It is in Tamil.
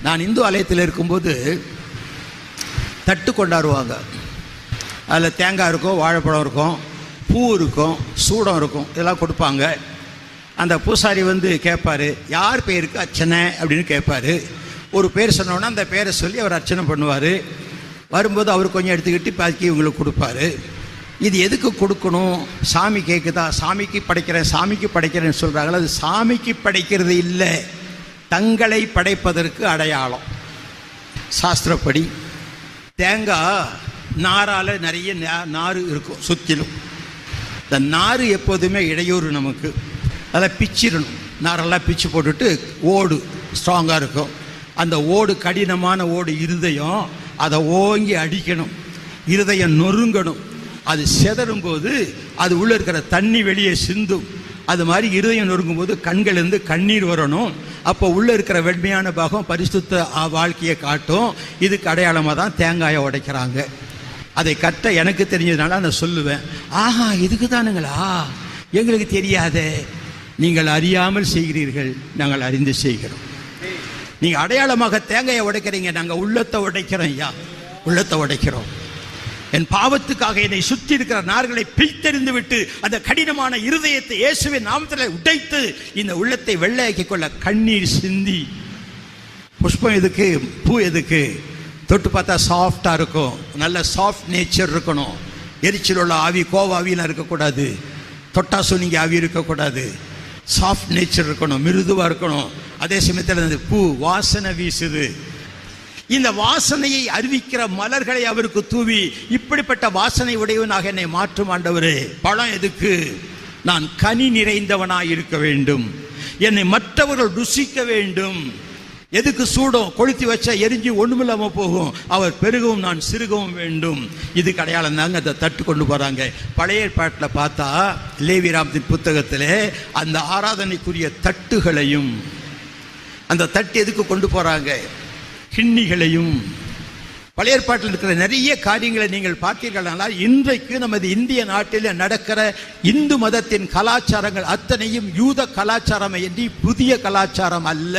நான் இந்து ஆலயத்தில் இருக்கும்போது தட்டு கொண்டாடுவாங்க. அதில் தேங்காய் இருக்கும், வாழைப்பழம் இருக்கும், பூ இருக்கும், சூடம் இருக்கும், இதெல்லாம் கொடுப்பாங்க. அந்த பூசாரி வந்து கேட்பார், யார் பேருக்கு அர்ச்சனை அப்படின்னு கேட்பார். ஒரு பேர் சொன்னோன்னா அந்த பேரை சொல்லி அவர் அர்ச்சனை பண்ணுவார். வரும்போது அவர் கொஞ்சம் எடுத்துக்கிட்டு பாக்கி இவங்களுக்கு கொடுப்பாரு. இது எதுக்கு கொடுக்கணும்? சாமி கேட்குதா? சாமிக்கு படைக்கிறேன்னு சொல்கிறாங்களா? அது சாமிக்கு படைக்கிறது இல்லை, தங்களை படைப்பதற்கு அடையாளம். சாஸ்திரப்படி தேங்காய் நாரால் நிறைய நார் இருக்கும் சுற்றிலும். இந்த நார் எப்போதுமே இடையூறு நமக்கு. அதை பிச்சிடணும். நாரெல்லாம் பிச்சு போட்டுட்டு ஓடு ஸ்ட்ராங்காக இருக்கும். அந்த ஓடு கடினமான ஓடு இருதயம், அதை ஓங்கி அடிக்கணும், இருதயம் நொறுங்கணும். அது செதறும்போது அது உள்ளே இருக்கிற தண்ணி வெளியே சிந்தும். அது மாதிரி இருதயம் நொறுங்கும் போது கண்களிலிருந்து கண்ணீர் வரணும். அப்போ உள்ளே இருக்கிற வெண்மையான பாகம் பரிசுத்த வாழ்க்கையை காட்டும். இதுக்கு அடையாளமாக தான் தேங்காயை உடைக்கிறாங்க. அதை கட்ட எனக்கு தெரிஞ்சதுனால நான் சொல்லுவேன், ஆஹா இதுக்கு தானுங்களா, எங்களுக்கு தெரியாதே. நீங்கள் அறியாமல் செய்கிறீர்கள், நாங்கள் அறிந்து செய்கிறோம். நீங்கள் அடையாளமாக தேங்காயை உடைக்கிறீங்க, நாங்கள் உள்ளத்தை உடைக்கிறோம். ஐயா, உள்ளத்தை உடைக்கிறோம். என் பாவத்துக்காக என்னை சுற்றி இருக்கிற நார்களை பிரித்தெறிந்து விட்டு அந்த கடினமான இருதயத்தை இயேசுவின் நாமத்தில் உடைத்து இந்த உள்ளத்தை வெள்ளையாக்கி கொள்ள கண்ணீர் சிந்தி. புஷ்பம் எதுக்கு? பூ எதுக்கு? தொட்டு பார்த்தா சாஃப்டாக இருக்கும், நல்ல சாஃப்ட் நேச்சர் இருக்கணும். எரிச்சல் உள்ள ஆவி, கோவாவிலாம் இருக்கக்கூடாது, தொட்டா சொன்னீங்க ஆவி இருக்கக்கூடாது. சாஃப்ட் நேச்சர் இருக்கணும், மிருதுவாக இருக்கணும். அதே சமயத்தில் அந்த பூ வாசனை வீசுது. இந்த வாசனையை அறிவிக்கிற மலர்களை அவருக்கு தூவி, இப்படிப்பட்ட வாசனை உடையவனாக என்னை மாற்றும் ஆண்டவரே. பழம் எதுக்கு? நான் கனி நிறைந்தவனாய் இருக்க வேண்டும், என்னை மற்றவர்கள் ருசிக்க வேண்டும். எதுக்கு? சூடம் கொளுத்தி வச்சா எரிஞ்சு ஒண்ணுமில்லாம போகும், அவர் பெருகவும் நான் சிறுகவும் வேண்டும். இதுக்கு அடையாளம் தாங்க அதை தட்டு கொண்டு போறாங்க. பழைய ஏற்பாட்டில் பார்த்தா லேவியராமத்தின் புத்தகத்திலே அந்த ஆராதனைக்குரிய தட்டுகளையும், அந்த தட்டு எதுக்கு கொண்டு போறாங்க? கிண்ணிகளையும். பழைய ஏற்பாட்டில் இருக்கிற நிறைய காரியங்களை நீங்கள் பார்த்தீர்களானால் இன்றைக்கு நமது இந்திய நாட்டில் நடக்கிற இந்து மதத்தின் கலாச்சாரங்கள் அத்தனையும் யூத கலாச்சாரம் என்று புதிய கலாச்சாரம் அல்ல.